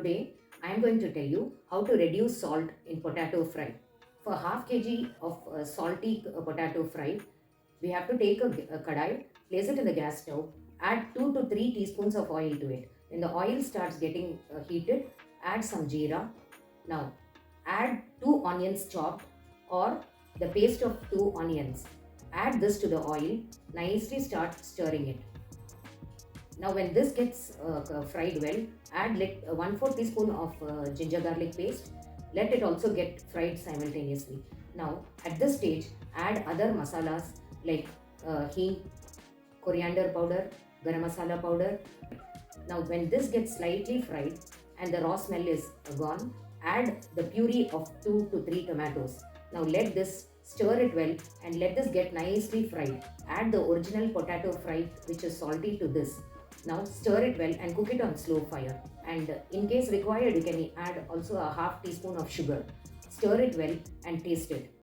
Today I am going to tell you how to reduce salt in potato fry. For half kg of salty potato fry, we have to take a kadai, place it in the gas stove, add 2 to 3 teaspoons of oil to it. When the oil starts getting heated, add some jeera. Now add 2 onions chopped or the paste of 2 onions. Add this to the oil, nicely start stirring it. Now when this gets fried well, add 1/4 teaspoon of ginger garlic paste. Let it also get fried simultaneously. Now at this stage, add other masalas like hing, coriander powder, garam masala powder. Now when this gets slightly fried and the raw smell is gone, add the puree of 2 to 3 tomatoes. Now let this stir it well and let this get nicely fried. Add the original potato fry which is salty to this. Now stir it well and cook it on slow fire. And in case required, you can add also a half teaspoon of sugar. Stir it well and taste it.